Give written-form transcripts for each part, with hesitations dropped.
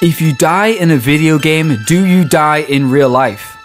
If you die in a video game, do you die in real life?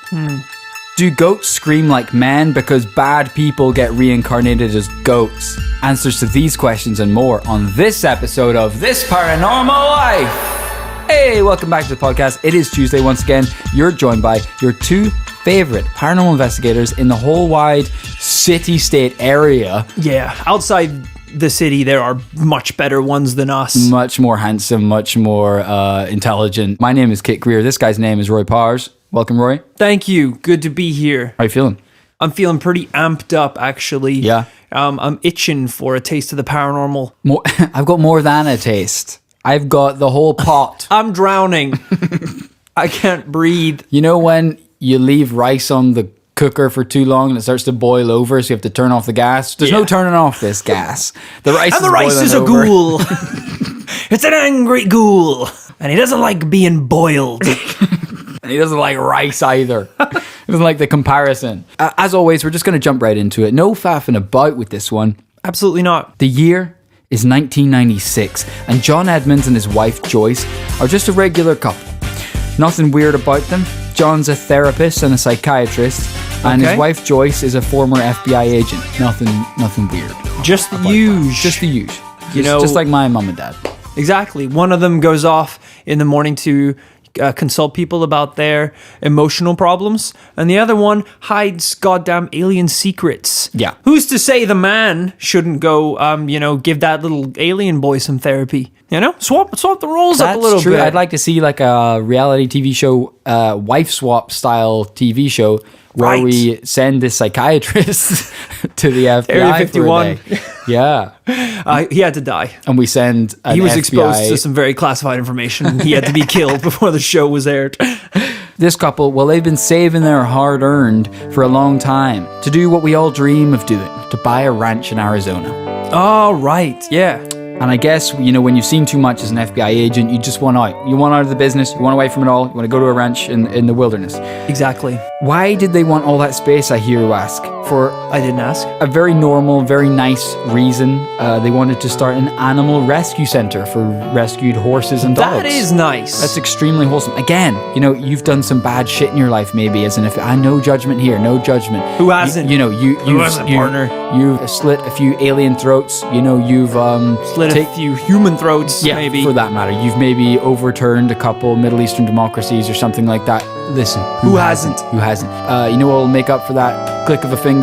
Do goats scream like men because bad people get reincarnated as goats? Answers to these questions and more on this episode of This Paranormal Life. Hey, welcome back to the podcast. It is Tuesday once again. You're joined by your two favorite paranormal investigators in the whole wide city-state area. Yeah, outside the city, there are much better ones than us. Much more handsome, much more intelligent. My name is Kit Greer. This guy's name is Roy Powers. Welcome, Roy. Thank you. Good to be here. How are you feeling? I'm feeling pretty amped up, actually. Yeah. I'm itching for a taste of the paranormal. I've got more than a taste. I've got the whole pot. I'm drowning. I can't breathe. You know when you leave rice on the cooker for too long and it starts to boil over, so you have to turn off the gas? There's no turning off this gas. The rice and the rice is a ghoul. It's an angry ghoul. And he doesn't like being boiled. And he doesn't like rice either. He doesn't like the comparison. As always, we're just going to jump right into it. No faffing about with this one. Absolutely not. The year is 1996, and John Edmonds and his wife Joyce are just a regular couple. Nothing weird about them. John's a therapist and a psychiatrist, and his wife Joyce is a former FBI agent. Nothing weird. Just the usual. Just the usual. You know, just like my mum and dad. Exactly. One of them goes off in the morning to consult people about their emotional problems, and the other one hides goddamn alien secrets. Yeah. Who's to say the man shouldn't go, give that little alien boy some therapy? You know, swap the roles up a little bit. I'd like to see like a reality TV show, wife swap style TV show where we send this psychiatrist to the FBI. Area 51. For a day. Yeah. He had to die. And we send an He was FBI. exposed to some very classified information. He had to be killed before the show was aired. This couple, well, they've been saving their hard-earned for a long time to do what we all dream of doing, to buy a ranch in Arizona. Oh, right. Yeah. And I guess, you know, when you've seen too much as an FBI agent, you just want out. You want out of the business. You want away from it all. You want to go to a ranch in the wilderness. Exactly. Why did they want all that space, I hear you ask? For I didn't ask. a very normal, very nice reason. They wanted to start an animal rescue center for rescued horses and dogs. That is nice. That's extremely wholesome. Again, you know, you've done some bad shit in your life, maybe, as in if no judgment here, no judgment. Who hasn't? Partner? You've slit a few alien throats. You know, you've slit a few human throats, maybe. For that matter. You've maybe overturned a couple Middle Eastern democracies or something like that. Listen, who hasn't? Who hasn't? You know what will make up for that? Click of a finger.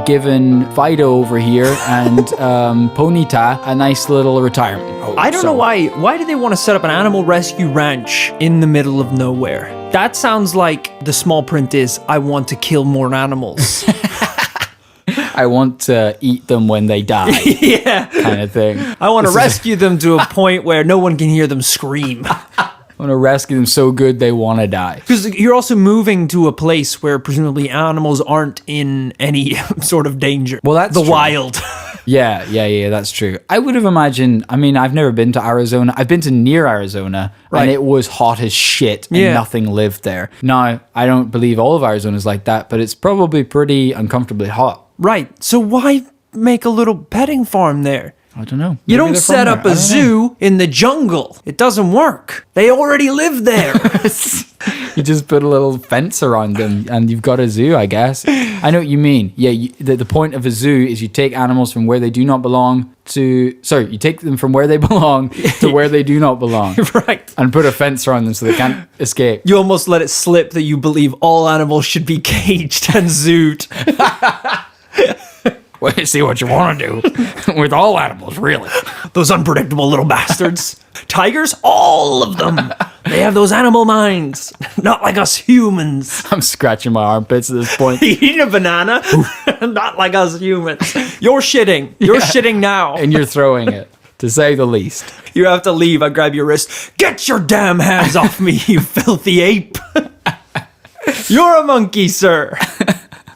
Giving Fido over here and Ponyta a nice little retirement. I don't know why. Why do they want to set up an animal rescue ranch in the middle of nowhere? That sounds like the small print is, I want to kill more animals. I want to eat them when they die. Yeah. Kind of thing. I want to rescue them to a point where no one can hear them scream. I want to rescue them so good they want to die. Because you're also moving to a place where presumably animals aren't in any sort of danger. Well, that's the true. wild. Yeah, that's true. I would have imagined, I mean, I've never been to Arizona. I've been to near Arizona, and it was hot as shit, and nothing lived there. Now, I don't believe all of Arizona's like that, but it's probably pretty uncomfortably hot. Right. So why make a little petting farm there? I don't know. You don't set up a zoo in the jungle. It doesn't work. They already live there. You just put a little fence around them and you've got a zoo, I guess. I know what you mean. Yeah, the point of a zoo is you take animals from where they do not belong you take them from where they belong to where they do not belong. Right. And put a fence around them so they can't escape. You almost let it slip that you believe all animals should be caged and zooed. Well, you see what you want to do with all animals, really. Those unpredictable little bastards. Tigers, all of them. They have those animal minds. Not like us humans. I'm scratching my armpits at this point. Eating a banana? Not like us humans. You're shitting. You're shitting now. And you're throwing it, to say the least. You have to leave. I grab your wrist. Get your damn hands off me, you filthy ape. You're a monkey, sir.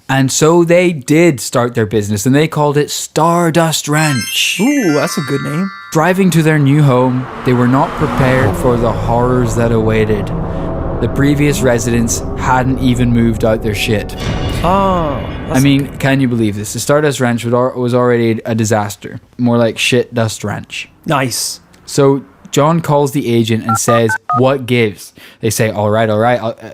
And so they did start their business, and they called it Stardust Ranch. Ooh, that's a good name. Driving to their new home, they were not prepared for the horrors that awaited. The previous residents hadn't even moved out their shit. Oh. I mean, can you believe this? The Stardust Ranch was already a disaster. More like shit dust ranch. Nice. So John calls the agent and says, what gives? They say, all right,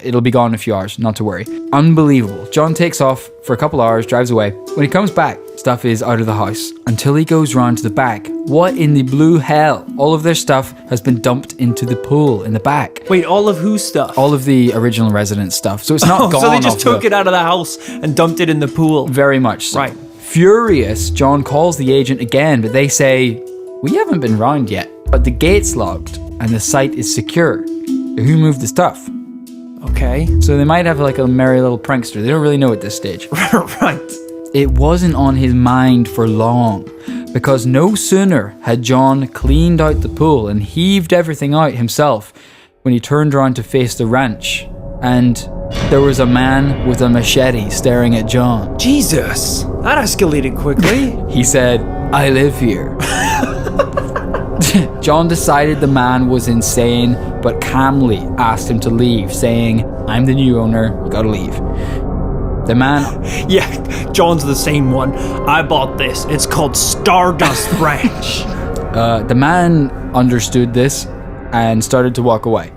it'll be gone in a few hours, not to worry. Unbelievable. John takes off for a couple hours, drives away. When he comes back, stuff is out of the house until he goes round to the back. What in the blue hell? All of their stuff has been dumped into the pool in the back. Wait, all of whose stuff? All of the original resident stuff. So it's not gone. So they just took it out of the house and dumped it in the pool. Very much so. Right. Furious, John calls the agent again, but they say, we haven't been round yet. But the gate's locked and the site is secure. Who moved the stuff? Okay. So they might have like a merry little prankster. They don't really know at this stage. Right. It wasn't on his mind for long, because no sooner had John cleaned out the pool and heaved everything out himself when he turned around to face the ranch, and there was a man with a machete staring at John. Jesus, that escalated quickly. He said, I live here. John decided the man was insane, but calmly asked him to leave, saying, I'm the new owner, you gotta leave. The man... Yeah, John's the same one. I bought this. It's called Stardust Ranch. The man understood this and started to walk away.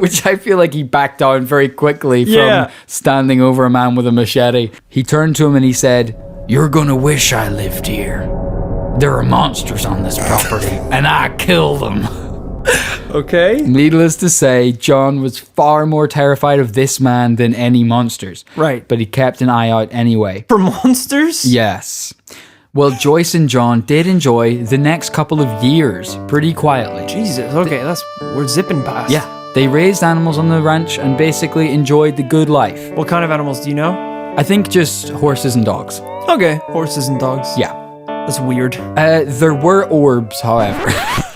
Which I feel like he backed down very quickly from standing over a man with a machete. He turned to him and he said, you're gonna wish I lived here. There are monsters on this property, and I kill them. Okay. Needless to say, John was far more terrified of this man than any monsters. Right. But he kept an eye out anyway. For monsters? Yes. Well, Joyce and John did enjoy the next couple of years pretty quietly. Jesus, okay, we're zipping past. Yeah. They raised animals on the ranch and basically enjoyed the good life. What kind of animals do you know? I think just horses and dogs. Okay, horses and dogs. Yeah. That's weird. There were orbs, however.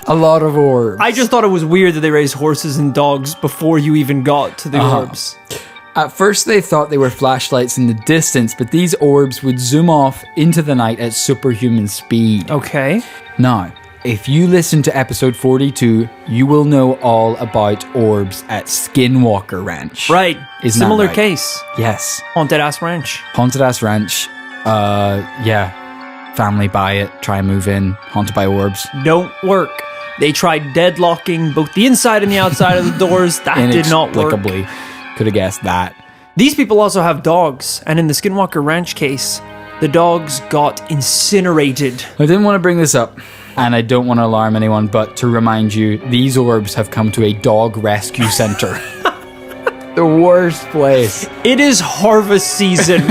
A lot of orbs. I just thought it was weird that they raised horses and dogs before you even got to the orbs. At first they thought they were flashlights in the distance, but these orbs would zoom off into the night at superhuman speed. Okay. Now, if you listen to episode 42, you will know all about orbs at Skinwalker Ranch. Right. Isn't Similar that right? case. Yes. Haunted ass ranch. Haunted ass ranch. Yeah. Family buy it, try and move in, haunted by orbs. Don't work. They tried deadlocking both the inside and the outside of the doors. That did not work. Inexplicably. Could have guessed that. These people also have dogs, and in the Skinwalker Ranch case, the dogs got incinerated. I didn't want to bring this up, and I don't want to alarm anyone, but to remind you, these orbs have come to a dog rescue center. The worst place. It is harvest season.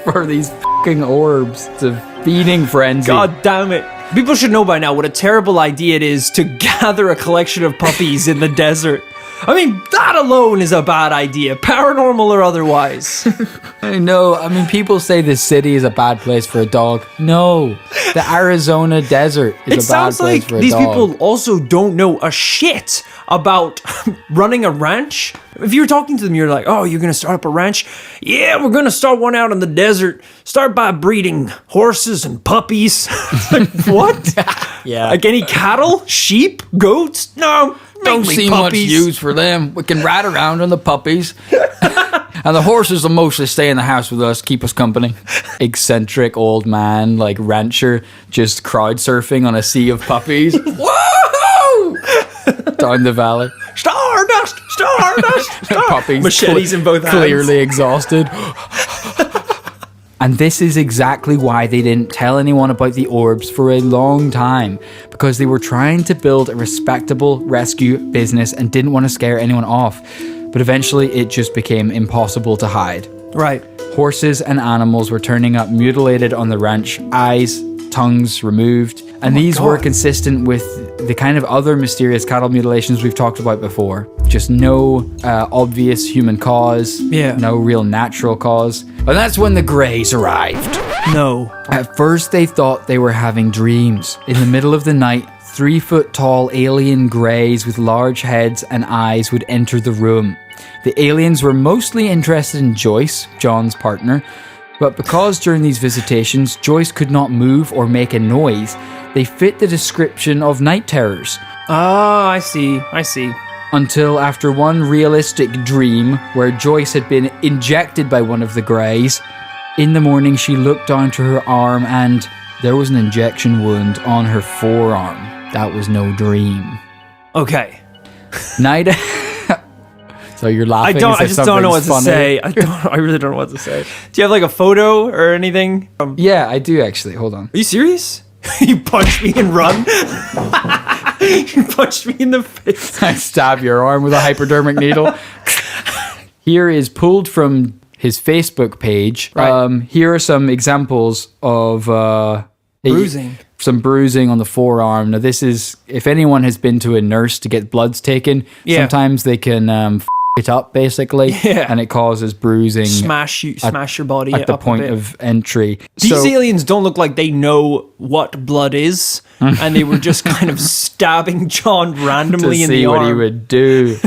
For these fucking orbs. It's a feeding frenzy. God damn it. People should know by now what a terrible idea it is to gather a collection of puppies in the desert. I mean, that alone is a bad idea, paranormal or otherwise. I know. I mean, people say this city is a bad place for a dog. No. The Arizona desert is a bad place for a dog. It sounds like these people also don't know a shit about running a ranch. If you're talking to them, you're like, oh, you're going to start up a ranch? Yeah, we're going to start one out in the desert. Start by breeding horses and puppies. Like, what? Yeah. Like any cattle? Sheep? Goats? No. Don't see much use for them. We can ride around on the puppies. And the horses will mostly stay in the house with us, keep us company. Eccentric old man, like rancher, just crowd surfing on a sea of puppies. Whoa! Down the valley. Stardust! Stardust! Stardust! Puppies. Machetes in both hands. Clearly exhausted. And this is exactly why they didn't tell anyone about the orbs for a long time, because they were trying to build a respectable rescue business and didn't want to scare anyone off. But eventually it just became impossible to hide. Right. Horses and animals were turning up mutilated on the ranch, eyes, tongues removed, and these were consistent with the kind of other mysterious cattle mutilations we've talked about before. Just no obvious human cause, no real natural cause. And that's when the Greys arrived. No. At first they thought they were having dreams. In the middle of the night, 3-foot-tall alien Greys with large heads and eyes would enter the room. The aliens were mostly interested in Joyce, John's partner, but because during these visitations Joyce could not move or make a noise, they fit the description of night terrors. Ah, I see. Until after one realistic dream where Joyce had been injected by one of the Greys, in the morning she looked down to her arm and there was an injection wound on her forearm. That was no dream. Okay. Night. So you're laughing. I just don't know what to say. I really don't know what to say. Do you have like a photo or anything? Yeah, I do actually. Hold on. Are you serious? You punch me and run? You punched me in the face. I stab your arm with a hypodermic needle. Here is pulled from his Facebook page. Right. Here are some examples of Bruising. Some bruising on the forearm. Now, this is, if anyone has been to a nurse to get bloods taken, sometimes they can it up, basically, and it causes bruising. Smash your body at the up point a bit. of entry. These aliens don't look like they know what blood is, and they were just kind of stabbing John randomly in the arm. To see what he would do.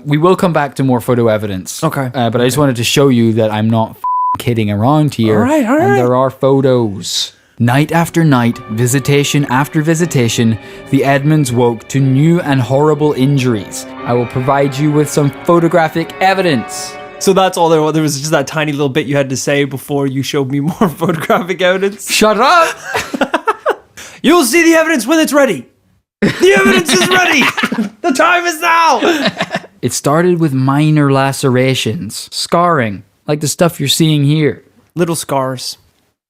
We will come back to more photo evidence. Okay. But I just wanted to show you that I'm not kidding around here. All right. And there are photos. Night after night, visitation after visitation, the Edmonds woke to new and horrible injuries. I will provide you with some photographic evidence. So that's all there was. There was just that tiny little bit you had to say before you showed me more photographic evidence. Shut up! You'll see the evidence when it's ready. The evidence is ready. The time is now. It started with minor lacerations, scarring, like the stuff you're seeing here. Little scars.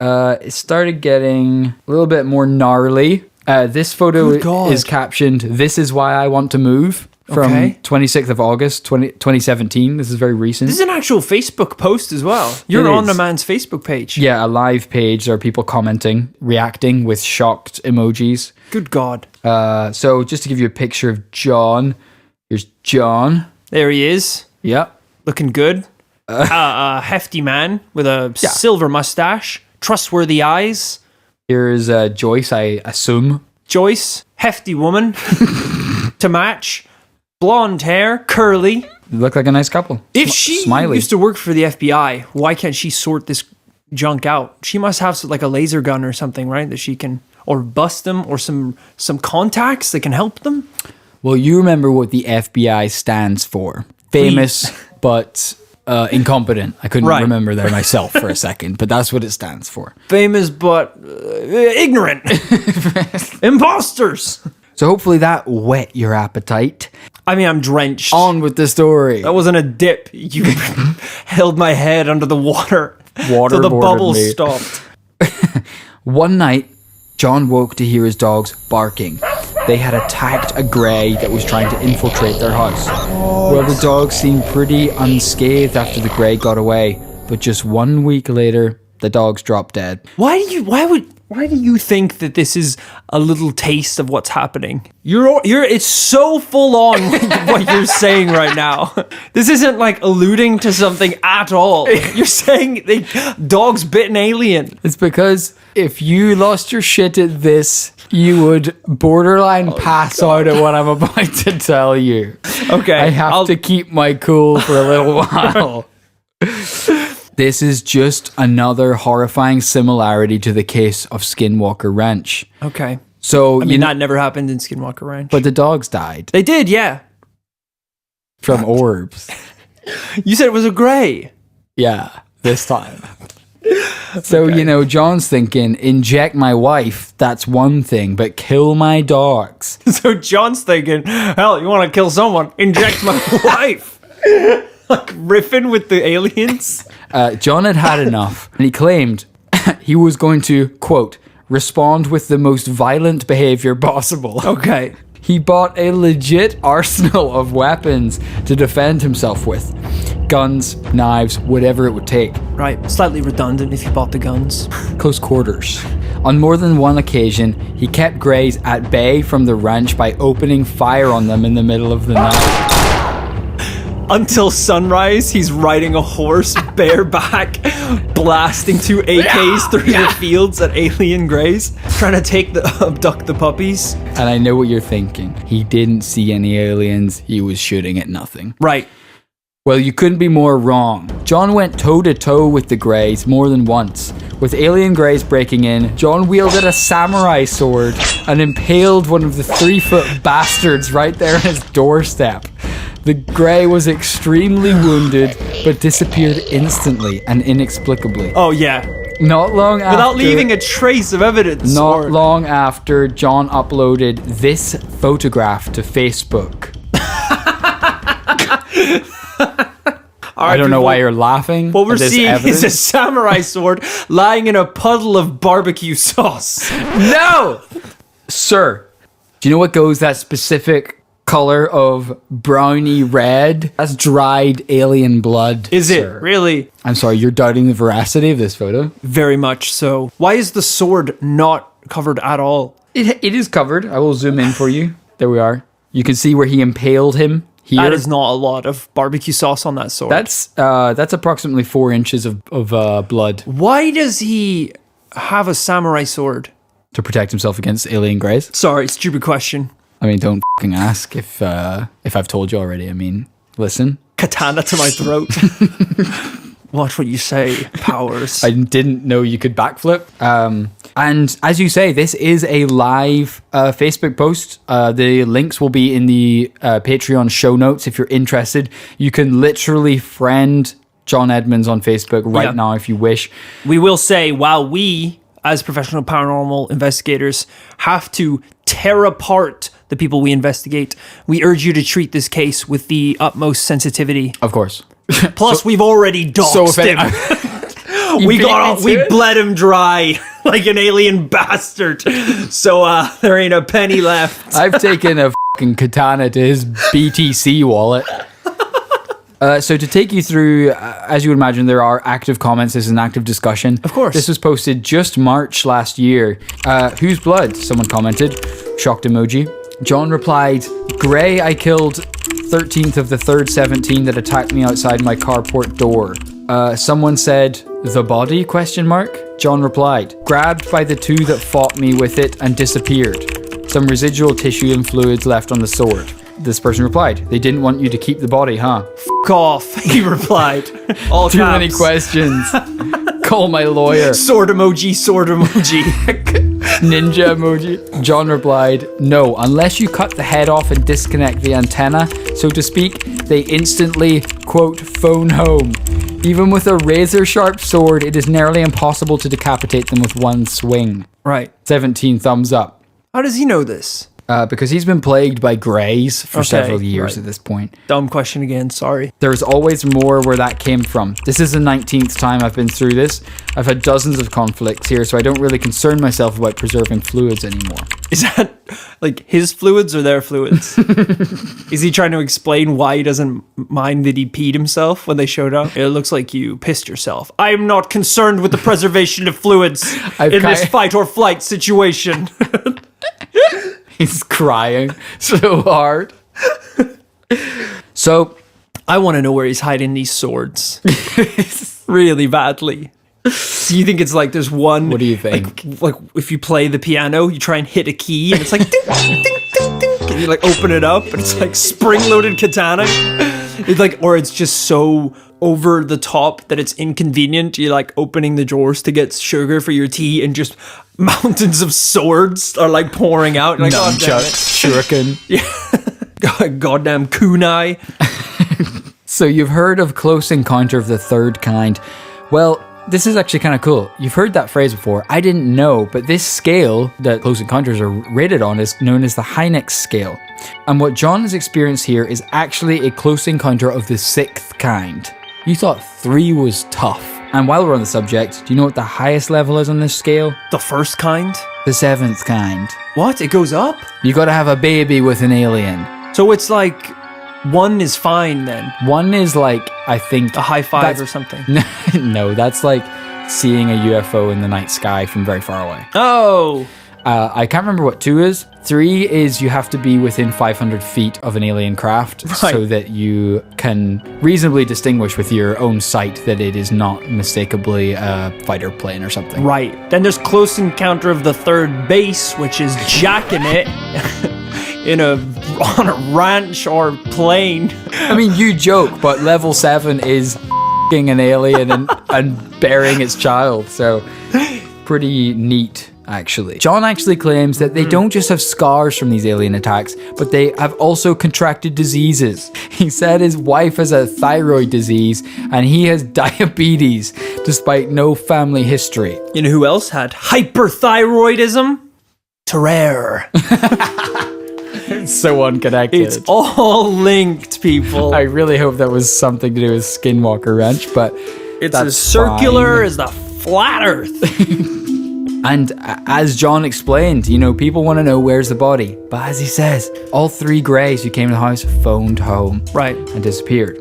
It started getting a little bit more gnarly. This photo is captioned, "This is why I want to move," from 26th of August, 2017. This is very recent. This is an actual Facebook post as well. You're on the man's Facebook page. Yeah, a live page. There are people commenting, reacting with shocked emojis. Good God. So just to give you a picture of John, here's John. There he is. Yep. Looking good. A hefty man with a silver mustache. Trustworthy eyes. Here's Joyce, I assume. Joyce, hefty woman to match. Blonde hair, curly. They look like a nice couple. If she used to work for the FBI, why can't she sort this junk out? She must have like a laser gun or something, right? That she can, or bust them, or some contacts that can help them. Well, you remember what the FBI stands for. Famous, but incompetent. I couldn't remember there myself for a second, but that's what it stands for. Famous, but ignorant. Imposters. So hopefully that whet your appetite. I mean, I'm drenched. On with the story. That wasn't a dip. You held my head under the water till the bubbles stopped. One night, John woke to hear his dogs barking. They had attacked a grey that was trying to infiltrate their house. Well, the dogs seemed pretty unscathed after the grey got away, but just 1 week later, the dogs dropped dead. Why do you think that this is a little taste of what's happening? It's so full on what you're saying right now. This isn't like alluding to something at all. You're saying dogs bit an alien. It's because if you lost your shit at this, you would borderline pass out at what I'm about to tell you. Okay. I have to keep my cool for a little while. This is just another horrifying similarity to the case of Skinwalker Ranch. Okay. So I mean, that never happened in Skinwalker Ranch. But the dogs died. They did, yeah. From Orbs. You said it was a grey. Yeah, this time. So, John's thinking, inject my wife, that's one thing, but kill my dogs. So John's thinking, hell, you want to kill someone? Inject my wife. Like riffing with the aliens. John had enough, and he claimed he was going to, quote, respond with the most violent behavior possible. Okay. He bought a legit arsenal of weapons to defend himself with. Guns, knives, whatever it would take. Right, slightly redundant if you bought the guns. Close quarters. On more than one occasion, he kept greys at bay from the ranch by opening fire on them in the middle of the night. Until sunrise, he's riding a horse bareback, blasting two AKs through the fields at alien greys, trying to abduct the puppies. And I know what you're thinking. He didn't see any aliens. He was shooting at nothing. Right. Well, you couldn't be more wrong. John went toe-to-toe with the greys more than once. With alien greys breaking in, John wielded a samurai sword and impaled one of the 3-foot bastards right there on his doorstep. The grey was extremely wounded, but disappeared instantly and inexplicably. Oh, yeah. Not long after... Without leaving a trace of evidence. Not long after John uploaded this photograph to Facebook. I don't know why you're laughing. What we're seeing is a samurai sword lying in a puddle of barbecue sauce. No! Sir, do you know what goes that specific color of browny red? That's dried alien blood. Is sir. it? Really? I'm sorry, you're doubting the veracity of this photo? Very much so. Why is the sword not covered at all? It is covered. I will zoom in for you. There we are. You can see where he impaled him. Here. That is not a lot of barbecue sauce on that sword. That's approximately 4 inches of blood. Why does he have a samurai sword? To protect himself against alien greys. Sorry, stupid question. I mean, don't fucking ask if I've told you already. I mean, listen. Katana to my throat. Watch what you say, Powers. I didn't know you could backflip. And as you say, this is a live Facebook post. The links will be in the Patreon show notes if you're interested. You can literally friend John Edmonds on Facebook right now if you wish. We will say, while we, as professional paranormal investigators, have to tear apart the people we investigate, we urge you to treat this case with the utmost sensitivity. Of course. Plus, we've already doxed him. We bled him dry like an alien bastard. So there ain't a penny left. I've taken a fucking katana to his BTC wallet. So to take you through, as you would imagine, there are active comments. This is an active discussion. Of course. This was posted just March last year. Whose blood? Someone commented. Shocked emoji. John replied, Gray, I killed 13th of the 3rd 17 that attacked me outside my carport door. Someone said, the body? ? John replied, grabbed by the 2 that fought me with it and disappeared. Some residual tissue and fluids left on the sword. This person replied, they didn't want you to keep the body, huh? F*** off, he replied. All Too caps. many questions. Call my lawyer. Sword emoji, sword emoji. Ninja emoji. John replied, no, unless you cut the head off and disconnect the antenna, so to speak, they instantly, quote, phone home. Even with a razor-sharp sword, it is nearly impossible to decapitate them with one swing. Right. 17 thumbs up. How does he know this? Because he's been plagued by greys for several years at this point. Dumb question again, sorry. There's always more where that came from. This is the 19th time I've been through this. I've had dozens of conflicts here, so I don't really concern myself about preserving fluids anymore. Is that like his fluids or their fluids? Is he trying to explain why he doesn't mind that he peed himself when they showed up? It looks like you pissed yourself. I am not concerned with the preservation of fluids in this fight or flight situation. He's crying so hard. So, I want to know where he's hiding these swords. Really badly. Do you think it's like there's one... What do you think? Like if you play the piano, you try and hit a key, and it's like... ding, ding, ding, ding, and you like open it up, and it's like spring-loaded katana. It's like, or it's just so over the top that it's inconvenient. You're like opening the drawers to get sugar for your tea, and just mountains of swords are like pouring out. You're like, nunchucks, shuriken. Yeah. Goddamn kunai. So you've heard of close encounter of the third kind. Well, this is actually kind of cool. You've heard that phrase before. I didn't know, but this scale that close encounters are rated on is known as the Hynek scale. And what John has experienced here is actually a close encounter of the 6th kind. You thought 3 was tough. And while we're on the subject, do you know what the highest level is on this scale? The first kind? The 7th kind. What? It goes up? You gotta have a baby with an alien. So it's like 1 is fine then? 1 is like, I think... a high five or something? No, that's like seeing a UFO in the night sky from very far away. Oh! I can't remember what 2 is. 3 is you have to be within 500 feet of an alien craft so that you can reasonably distinguish with your own sight that it is not mistakably a fighter plane or something. Right. Then there's close encounter of the third base, which is jacking it on a ranch or plane. I mean, you joke, but level 7 is f***ing an alien and burying its child, so pretty neat. actually. John actually claims that they don't just have scars from these alien attacks, but they have also contracted diseases. He said his wife has a thyroid disease and he has diabetes, despite no family history. You know who else had hyperthyroidism? Terror. So unconnected. It's all linked, people. I really hope that was something to do with Skinwalker Ranch, but it's as circular as the flat earth. And as John explained, you know, people want to know where's the body. But as he says, all 3 greys who came to the house phoned home. Right. And disappeared.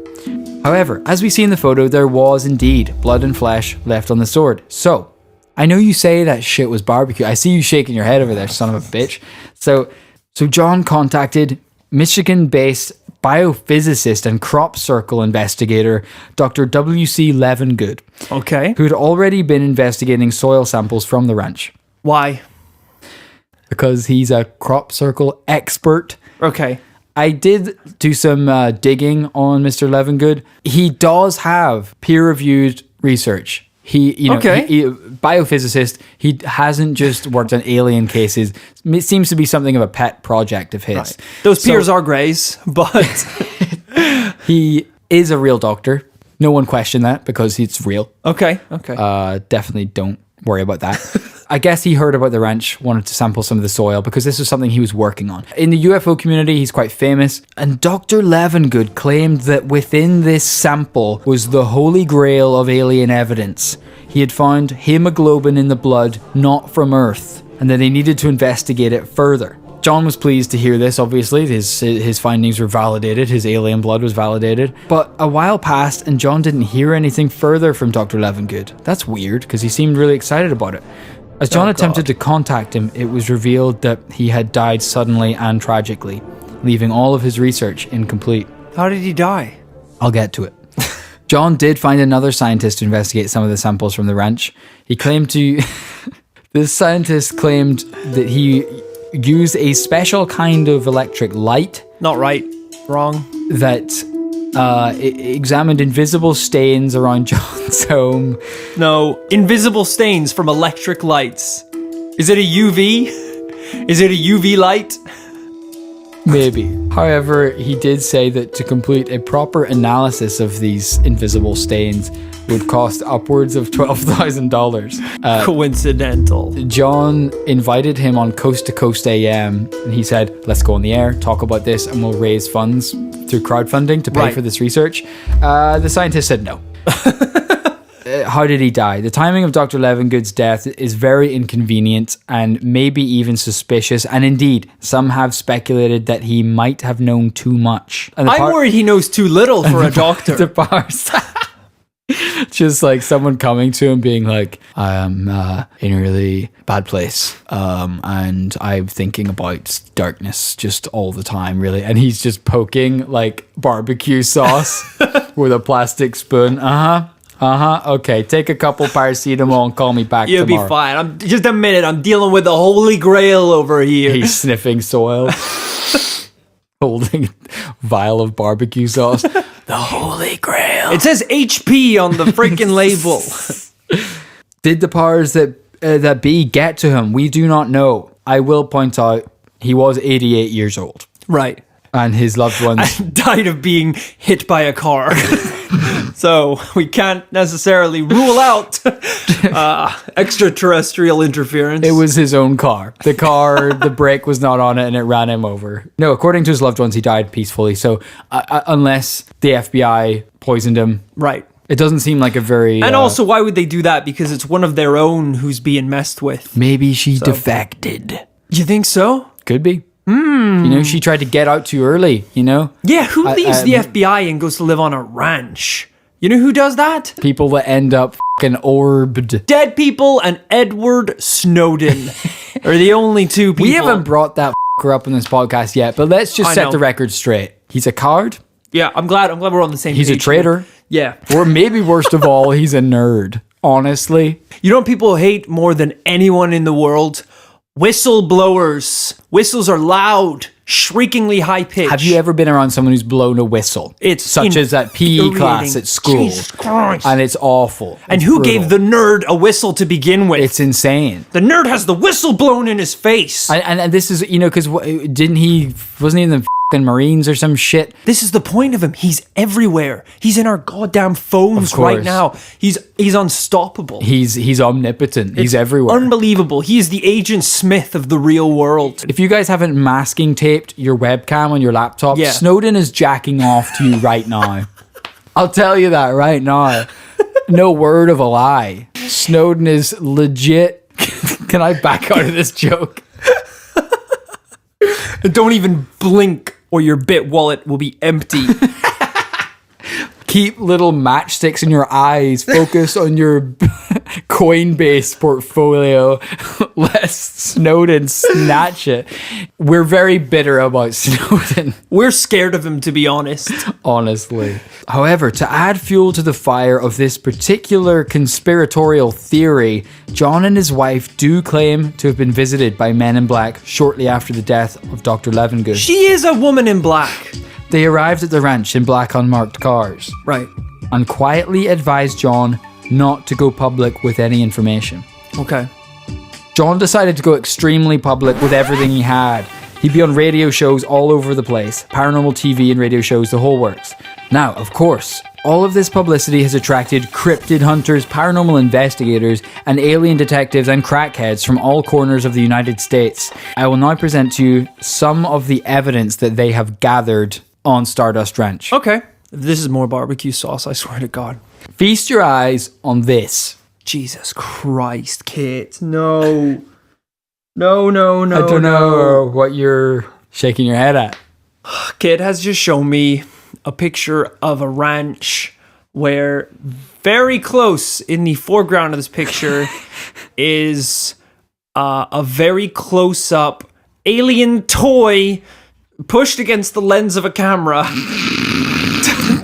However, as we see in the photo, there was indeed blood and flesh left on the sword. So, I know you say that shit was barbecue. I see you shaking your head over there, son of a bitch. So John contacted Michigan-based biophysicist and crop circle investigator Dr. W.C. Levengood. Okay. Who had already been investigating soil samples from the ranch. Why? Because he's a crop circle expert. Okay. I did do some digging on Mr. Levengood. He does have peer-reviewed research. He biophysicist. He hasn't just worked on alien cases. It seems to be something of a pet project of his. Right. Those peers are greys, but he is a real doctor. No one questioned that because it's real. Okay. Definitely don't worry about that. I guess he heard about the ranch, wanted to sample some of the soil because this was something he was working on. In the UFO community, he's quite famous. And Dr. Levengood claimed that within this sample was the holy grail of alien evidence. He had found hemoglobin in the blood, not from Earth, and that he needed to investigate it further. John was pleased to hear this, obviously. His findings were validated. His alien blood was validated. But a while passed and John didn't hear anything further from Dr. Levengood. That's weird because he seemed really excited about it. As John attempted to contact him, it was revealed that he had died suddenly and tragically, leaving all of his research incomplete. How did he die? I'll get to it. John did find another scientist to investigate some of the samples from the ranch. He claimed to... This scientist claimed that he used a special kind of electric light. Not right. Wrong. That examined invisible stains around John's home. No, invisible stains from electric lights. Is it a UV? Is it a UV light? Maybe. However, he did say that to complete a proper analysis of these invisible stains would cost upwards of $12,000. Coincidental. John invited him on Coast to Coast AM, and he said, let's go on the air, talk about this, and we'll raise funds through crowdfunding to pay for this research. The scientist said no. How did he die? The timing of Dr. Levengood's death is very inconvenient and maybe even suspicious, and indeed, some have speculated that he might have known too much. I'm worried he knows too little for a doctor. The bars. Just like someone coming to him being like, I am in a really bad place and I'm thinking about darkness just all the time, really. And he's just poking like barbecue sauce with a plastic spoon. Okay, take a couple paracetamol and call me back You'll tomorrow. be fine. Just a minute. I'm dealing with the holy grail over here. He's sniffing soil. Holding a vial of barbecue sauce. The Holy Grail. It says HP on the freaking label. Did the powers that be get to him? We do not know. I will point out he was 88 years old. Right. And his loved ones died of being hit by a car. So we can't necessarily rule out extraterrestrial interference. It was his own car. The brake was not on it and it ran him over. No, according to his loved ones, he died peacefully. So unless the FBI poisoned him. Right. It doesn't seem like a very... And also, why would they do that? Because it's one of their own who's being messed with. Maybe she defected. You think so? Could be. You know, she tried to get out too early, you know? Yeah, who leaves the FBI and goes to live on a ranch? You know who does that? People that end up fucking orbed. Dead people and Edward Snowden are the only two people. We haven't brought that fucker up in this podcast yet, but let's just set the record straight. He's a coward. Yeah, I'm glad we're on the same page. He's a traitor. Yeah. Or maybe worst of all, he's a nerd. Honestly. You know what people hate more than anyone in the world? Whistleblowers. Whistles are loud. shriekingly high pitch. Have you ever been around someone who's blown a whistle? It's such as that PE class at school. Jesus Christ. And it's awful. And It's who brutal. gave the nerd a whistle to begin with? It's insane. The nerd has the whistle blown in his face. And this is, because wasn't he in the fucking Marines or some shit? This is the point of him. He's everywhere. He's in our goddamn phones Of course. right now. He's unstoppable. He's omnipotent. He's everywhere. Unbelievable. He is the Agent Smith of the real world. If you guys haven't masking taped your webcam on your laptop, Yeah. Snowden is jacking off to you right now. I'll tell you that right now. No word of a lie. Snowden is legit. Can I back out of this joke? Don't even blink or your bit wallet will be empty. Keep little matchsticks in your eyes. Focus on your Coinbase portfolio, lest Snowden snatch it. We're very bitter about Snowden, We're scared of him, to be honest. honestly. However, to add fuel to the fire of this particular conspiratorial theory, John and his wife do claim to have been visited by men in black shortly after the death of Dr. Levengood. She is a woman in black. They arrived at the ranch in black unmarked cars Right. and quietly advised John not to go public with any information. Okay. John decided to go extremely public with everything he had. He'd be on radio shows all over the place, paranormal TV and radio shows, the whole works. Now, of course, all of this publicity has attracted cryptid hunters, paranormal investigators, and alien detectives and crackheads from all corners of the United States. I will now present to you some of the evidence that they have gathered on Stardust Ranch. Okay. If this is more barbecue sauce, I swear to God. Feast your eyes on this. Jesus Christ, Kit. No. No, no, no. I don't know what you're shaking your head at. Kit has just shown me a picture of a ranch where very close in the foreground of this picture is a very close-up alien toy pushed against the lens of a camera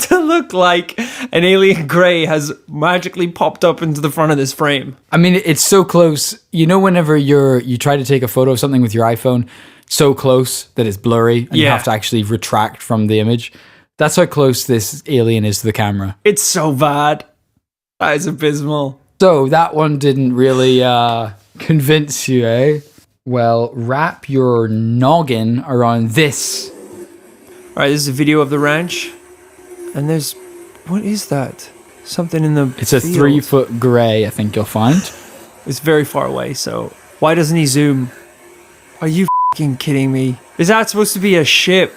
to look like an alien gray has magically popped up into the front of this frame. I mean, it's so close. You know, whenever you try to take a photo of something with your iPhone, so close that it's blurry and you Yeah. have to actually retract from the image. That's how close this alien is to the camera. It's so bad. That is abysmal. So that one didn't really convince you, eh? Well, wrap your noggin around this. All right, this is a video of the ranch. And there's... What is that? Something in the It's a field. 3-foot gray, I think you'll find. It's very far away, so... Why doesn't he zoom? Are you f***ing kidding me? Is that supposed to be a ship?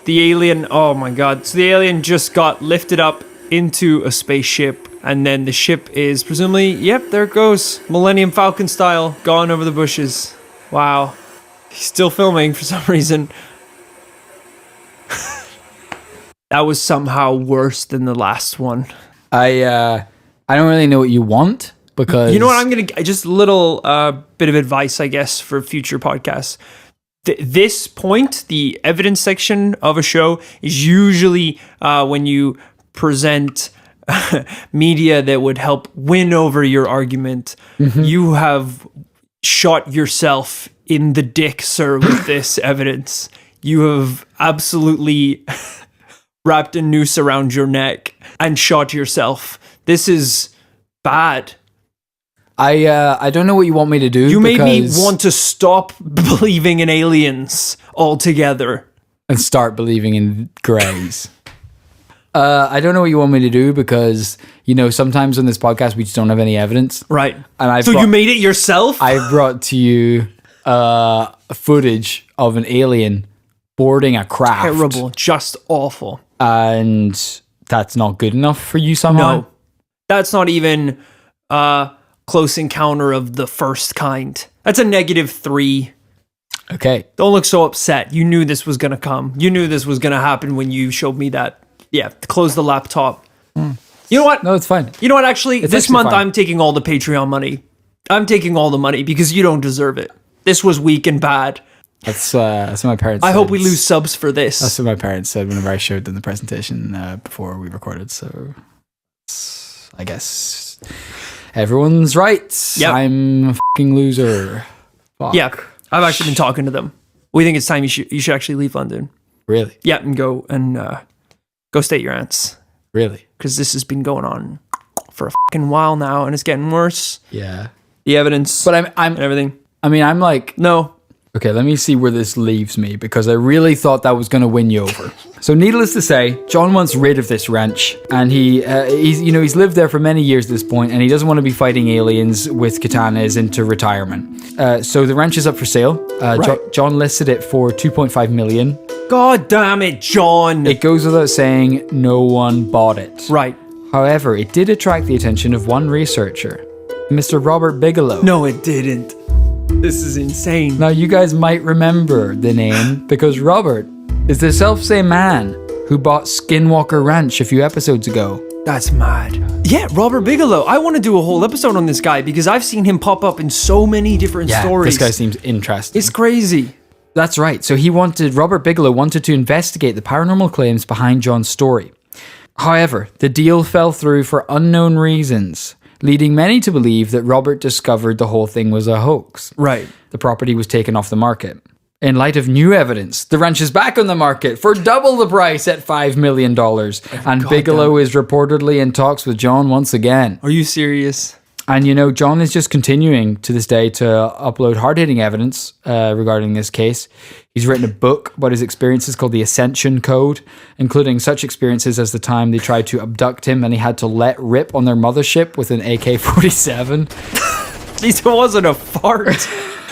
The alien... Oh my god. So the alien just got lifted up into a spaceship. And then the ship is presumably... Yep, there it goes. Millennium Falcon style. Gone over the bushes. Wow. He's still filming for some reason. That was somehow worse than the last one. I don't really know what you want because... You know what? I'm going to... Just a little bit of advice, I guess, for future podcasts. This point, the evidence section of a show, is usually when you present media that would help win over your argument. Mm-hmm. You have shot yourself in the dick, sir, with this evidence. You have absolutely wrapped a noose around your neck and shot yourself. This is bad. I don't know what you want me to do. You made me want to stop believing in aliens altogether. And start believing in greys. I don't know what you want me to do because, sometimes on this podcast we just don't have any evidence. Right. And you made it yourself? I brought to you footage of an alien boarding a craft. Terrible. Just awful. And that's not good enough for you somehow? No. That's not even close encounter of the first kind. That's a -3. Okay. Don't look so upset. You knew this was going to come. You knew this was going to happen when you showed me that. Yeah, close the laptop. You know what? No, it's fine. You know what, actually? It's this actually month fine. I'm taking all the Patreon money. I'm taking all the money because you don't deserve it. This was weak and bad. That's what my parents said. I hope we lose subs for this. That's what my parents said whenever I showed them the presentation before we recorded. So I guess everyone's right. Yep. I'm a fucking loser. Fuck. Yeah, I've actually been talking to them. We think it's time you should actually leave London. Really? Yeah, and go stay at your aunt's. Really? Because this has been going on for a fucking while now, and it's getting worse. Yeah. The evidence, But I'm and everything. I mean, I'm like, No. okay, let me see where this leaves me, because I really thought that was going to win you over. So needless to say, John wants rid of this ranch, and he's lived there for many years at this point, and he doesn't want to be fighting aliens with katanas into retirement. So the ranch is up for sale. Right. John listed it for $2.5 million. God damn it, John. It goes without saying, no one bought it. Right. However, it did attract the attention of one researcher, Mr. Robert Bigelow. No, it didn't. This is insane. Now, you guys might remember the name because Robert is the self-same man who bought Skinwalker Ranch a few episodes ago. That's mad. Yeah, Robert Bigelow. I want to do a whole episode on this guy because I've seen him pop up in so many different stories. This guy seems interesting. It's crazy. That's right. So Robert Bigelow wanted to investigate the paranormal claims behind John's story. However, the deal fell through for unknown reasons, leading many to believe that Robert discovered the whole thing was a hoax. Right. The property was taken off the market. In light of new evidence, the ranch is back on the market for double the price at $5 million. And Bigelow is reportedly in talks with John once again. Are you serious? And John is just continuing to this day to upload hard-hitting evidence regarding this case. He's written a book about his experiences called The Ascension Code, including such experiences as the time they tried to abduct him and he had to let rip on their mothership with an AK-47. This wasn't a fart.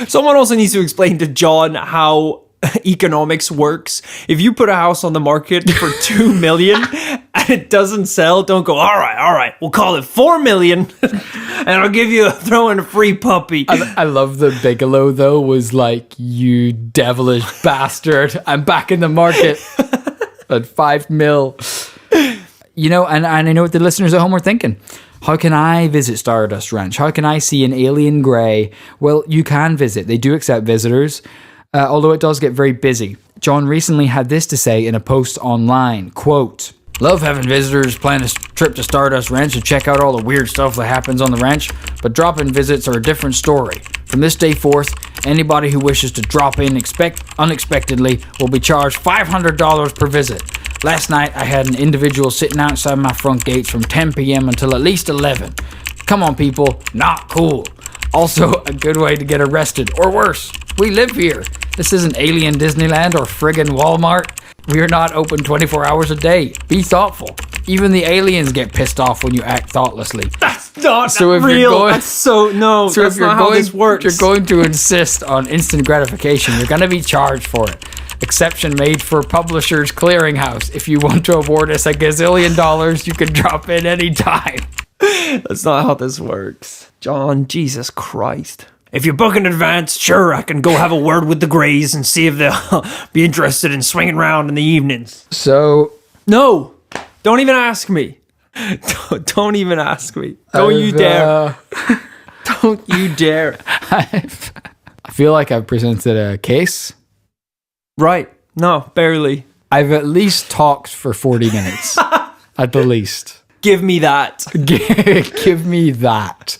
Someone also needs to explain to John how economics works. If you put a house on the market for $2 million and it doesn't sell, don't go, all right, we'll call it $4 million and I'll give you throw in a free puppy. I love that Bigelow, though, was like, you devilish bastard, I'm back in the market at $5 million. And I know what the listeners at home are thinking. How can I visit Stardust Ranch? How can I see an alien grey? Well, you can visit. They do accept visitors. Although it does get very busy. John recently had this to say in a post online, quote, "Love having visitors plan a trip to Stardust Ranch and check out all the weird stuff that happens on the ranch, but drop-in visits are a different story. From this day forth, anybody who wishes to drop in unexpectedly will be charged $500 per visit. Last night, I had an individual sitting outside my front gates from 10 p.m. until at least 11. Come on, people, not cool. Also, a good way to get arrested, or worse. We live here. This isn't Alien Disneyland or friggin' Walmart. We are not open 24 hours a day. Be thoughtful. Even the aliens get pissed off when you act thoughtlessly." That's not So if real. you're going, That's so no. so That's if you're not going, how this works. If you're going to insist on instant gratification, you're going to be charged for it. Exception made for Publishers Clearinghouse. If you want to award us $1 gazillion, you can drop in anytime. That's not how this works. John, Jesus Christ. If you book in advance, sure, I can go have a word with the Greys and see if they'll be interested in swinging around in the evenings. So, No, don't even ask me. Don't even ask me. Don't you dare. Don't you dare. I feel like I've presented a case. Right. No, barely. I've at least talked for 40 minutes. At the least. Give me that. Give me that.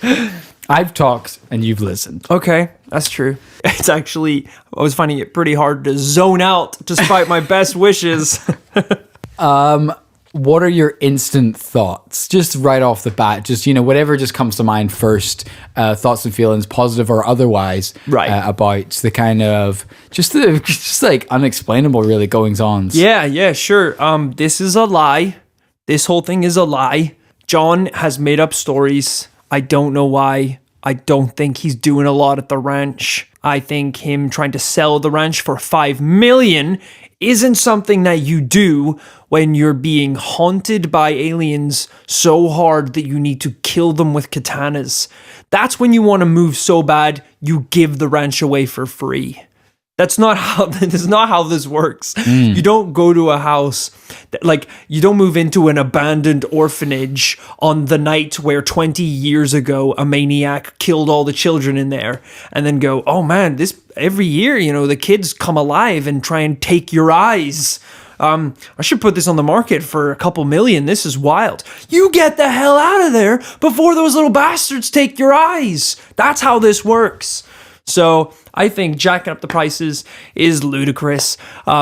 I've talked and you've listened. Okay, that's true. It's actually, I was finding it pretty hard to zone out despite my best wishes. What are your instant thoughts? Just right off the bat, just, whatever just comes to mind first, thoughts and feelings, positive or otherwise, right. About the kind of, just like unexplainable really goings-ons. Yeah, sure. This is a lie. This whole thing is a lie. John has made up stories. I don't know why. I don't think he's doing a lot at the ranch. I think him trying to sell the ranch for $5 million isn't something that you do when you're being haunted by aliens so hard that you need to kill them with katanas. That's when you want to move so bad, you give the ranch away for free. That's not how this works. You don't go to a house, you don't move into an abandoned orphanage on the night where 20 years ago a maniac killed all the children in there and then go, oh man, this every year, the kids come alive and try and take your eyes. I should put this on the market for a couple million. This is wild. You get the hell out of there before those little bastards take your eyes. That's how this works. So I think jacking up the prices is ludicrous.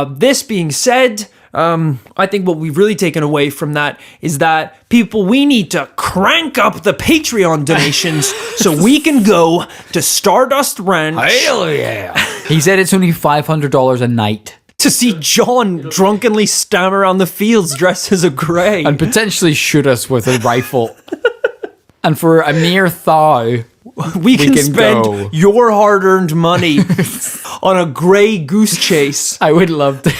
This being said, I think what we've really taken away from that is that people, we need to crank up the Patreon donations so we can go to Stardust Ranch. Hell yeah. He said it's only $500 a night. To see John drunkenly stammer around the fields dressed as a grey. And potentially shoot us with a rifle. And for a mere thou, we can spend go. your hard-earned money on a grey goose chase. I would love to.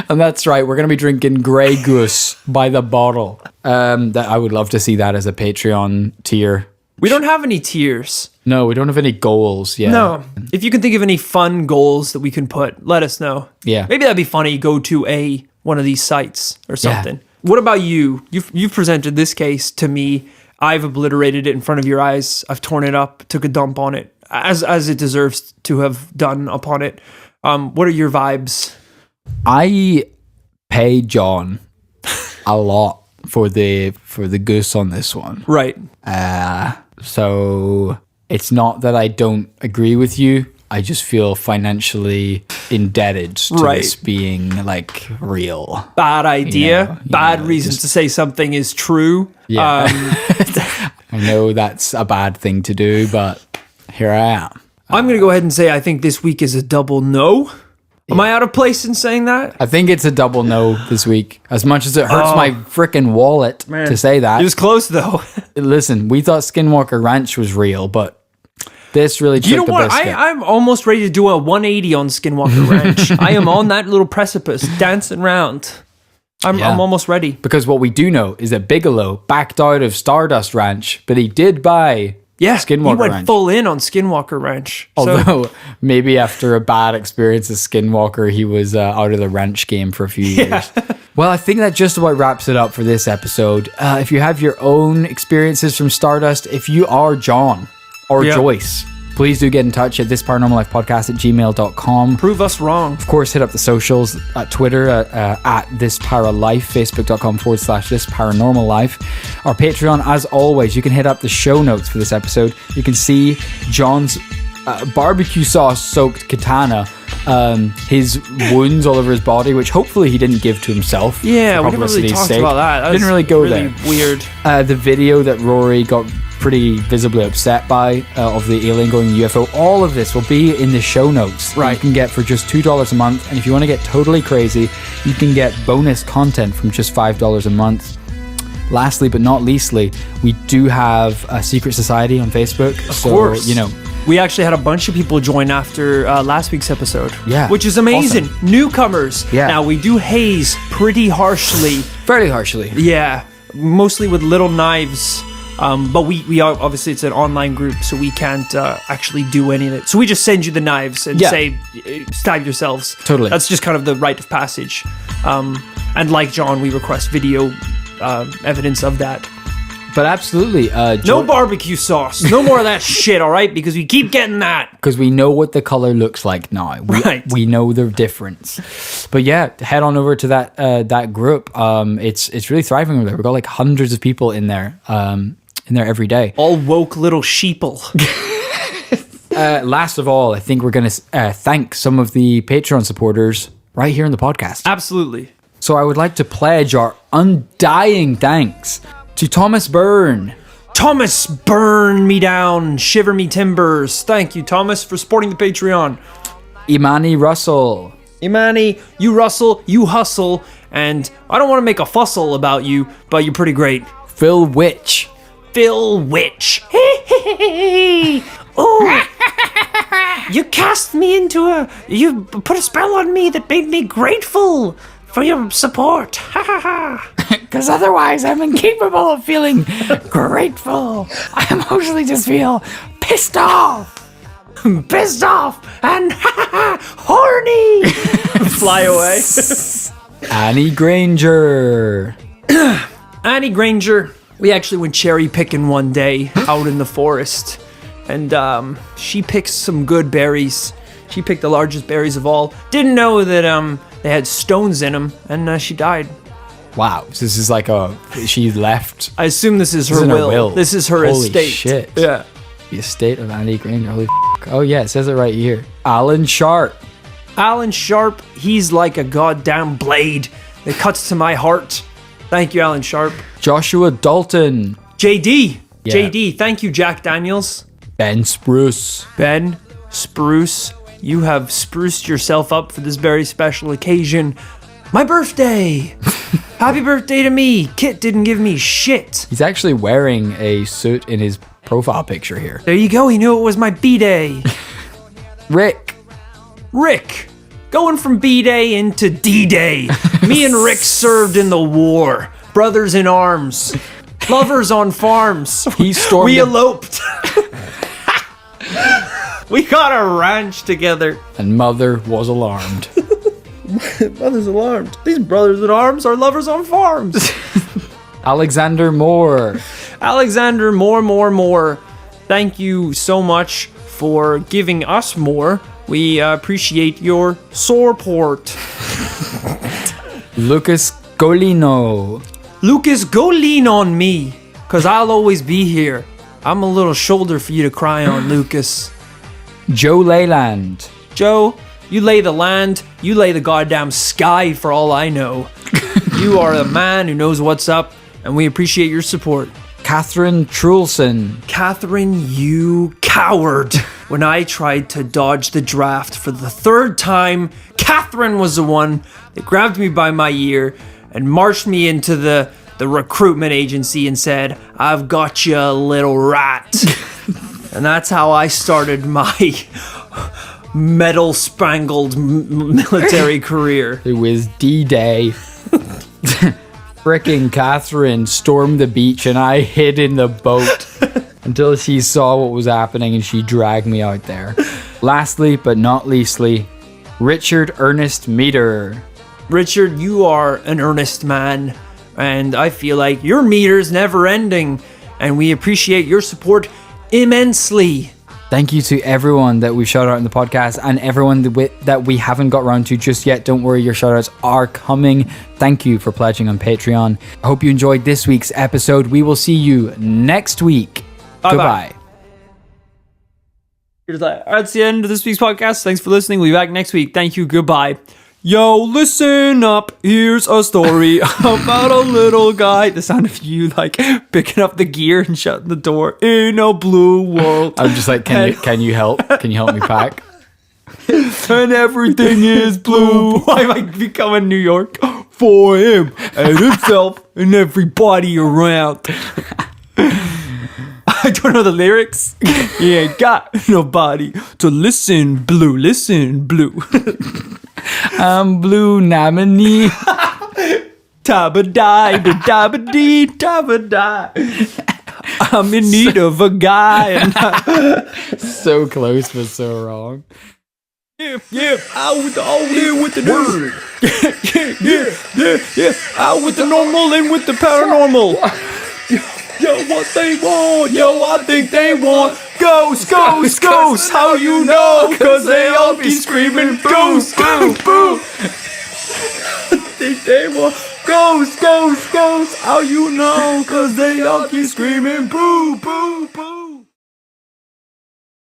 And that's right, we're going to be drinking Grey Goose by the bottle. That I would love to see that as a Patreon tier. We don't have any tiers. No, we don't have any goals yet. No. If you can think of any fun goals that we can put, let us know. Yeah. Maybe that'd be funny. Go to one of these sites or something. Yeah. What about you? You've presented this case to me. I've obliterated it in front of your eyes. I've torn it up, took a dump on it, as it deserves to have done upon it. What are your vibes? I pay John a lot for the goose on this one. Right. So it's not that I don't agree with you. I just feel financially indebted to this being like real. Bad idea. Bad reasons to say something is true. Yeah. I know that's a bad thing to do, but here I am. I'm going to go ahead and say I think this week is a double no. Am I out of place in saying that? I think it's a double no this week. As much as it hurts my freaking wallet to say that. It was close though. Listen, we thought Skinwalker Ranch was real, but this really took the biscuit. I'm almost ready to do a 180 on Skinwalker Ranch. I am on that little precipice, dancing around. I'm almost ready. Because what we do know is that Bigelow backed out of Stardust Ranch, but he did buy Skinwalker he went Ranch. full in on Skinwalker Ranch. Although maybe after a bad experience at Skinwalker, he was out of the ranch game for a few years. Well, I think that just about wraps it up for this episode. If you have your own experiences from Stardust, if you are John or Joyce, please do get in touch at thisparanormallifepodcast@gmail.com. Prove us wrong. Of course, hit up the socials at Twitter at thisparalife, facebook.com/thisParanormalLife. Our Patreon, as always, you can hit up the show notes for this episode. You can see John's barbecue sauce soaked katana, his wounds all over his body, which hopefully he didn't give to himself. Yeah, we didn't really talk about that. Didn't really go there. Weird. The video that Rory got pretty visibly upset by of the alien going UFO, all of this will be in the show notes. Right. You can get for just $2 a month, and if you want to get totally crazy, you can get bonus content from just $5 a month. Lastly, but not leastly, we do have a secret society on Facebook. Of course. We actually had a bunch of people join after last week's episode. Yeah. Which is amazing. Awesome. Newcomers. Yeah. Now, we do haze pretty harshly. Fairly harshly. Yeah. Mostly with little knives. But we are, obviously it's an online group, so we can't actually do any of it. So we just send you the knives and say, stab yourselves. Totally. That's just kind of the rite of passage. And like John, we request video evidence of that. But absolutely. No barbecue sauce. No more of that shit, all right? Because we keep getting that. Because we know what the color looks like now. We know the difference. But yeah, head on over to that group. It's really thriving over there. We've got like hundreds of people in there every day. All woke little sheeple. Last of all, I think we're going to thank some of the Patreon supporters right here in the podcast. Absolutely. So I would like to pledge our undying thanks to Thomas Byrne. Thomas, burn me down, shiver me timbers. Thank you, Thomas, for supporting the Patreon. Imani Russell. Imani, you rustle, you hustle, and I don't want to make a fussle about you, but you're pretty great. Phil Witch. Phil Witch. Hey. Oh. You cast me into you put a spell on me that made me grateful for your support. Ha ha ha. Because otherwise I'm incapable of feeling grateful. I mostly just feel pissed off. Pissed off and horny. Fly away. Annie Granger. Annie Granger. We actually went cherry picking one day out in the forest. And she picked some good berries. She picked the largest berries of all. Didn't know that they had stones in them. And she died. Wow, so this is like she left. I assume this is her will. This is her Holy estate. Shit. Yeah. The estate of Andy Green. Holy f***. Oh yeah, it says it right here. Alan Sharp. Alan Sharp, he's like a goddamn blade that cuts to my heart. Thank you, Alan Sharp. Joshua Dalton. JD. Yeah. JD, thank you, Jack Daniels. Ben Spruce. Ben Spruce, you have spruced yourself up for this very special occasion. My birthday! Happy birthday to me! Kit didn't give me shit. He's actually wearing a suit in his profile picture here. There you go, he knew it was my B-Day. Rick, going from B-Day into D-Day. Me and Rick served in the war. Brothers in arms. Lovers on farms. We eloped. We got a ranch together. And Mother was alarmed. Mother's alarmed. These brothers in arms are lovers on farms. Alexander Moore. Alexander Moore. Thank you so much for giving us more. We appreciate your support. Lucas Golino. Lucas, go lean on me, because I'll always be here. I'm a little shoulder for you to cry on, Lucas. Joe Leyland. Joe, you lay the land, you lay the goddamn sky for all I know. You are a man who knows what's up, and we appreciate your support. Catherine Trulson. Catherine, you coward. When I tried to dodge the draft for the third time, Catherine was the one that grabbed me by my ear and marched me into the recruitment agency and said, I've got you, little rat. And that's how I started my medal-spangled military career. It was D-Day. Frickin' Catherine stormed the beach and I hid in the boat until she saw what was happening and she dragged me out there. Lastly, but not leastly, Richard Ernest Meter. Richard, you are an earnest man, and I feel like your meter's never ending, and we appreciate your support immensely. Thank you to everyone that we've shouted out in the podcast and everyone that we haven't got around to just yet. Don't worry, your shoutouts are coming. Thank you for pledging on Patreon. I hope you enjoyed this week's episode. We will see you next week. Goodbye. That's the end of this week's podcast. Thanks for listening. We'll be back next week. Thank you. Goodbye. Yo, listen up. Here's a story about a little guy. The sound of you like picking up the gear and shutting the door in a blue world. I'm just like, can you help? Can you help me pack? And everything is blue. I might become in New York for him and himself and everybody around. I don't know the lyrics. He ain't got nobody to listen, blue. Listen, blue. I'm blue, Namini. Tabadai, da-dabadee, tabadai. I'm in need of a guy. So close, but so wrong. Yeah, out with the old, in with the new. Yeah. Out with the normal, in with the paranormal. Yo, what they want? Yo, I think they want ghosts. How you know? Cause they all be screaming ghosts, boo, boo. I think they want ghosts. How you know? Cause they all keep screaming boo, boo, boo.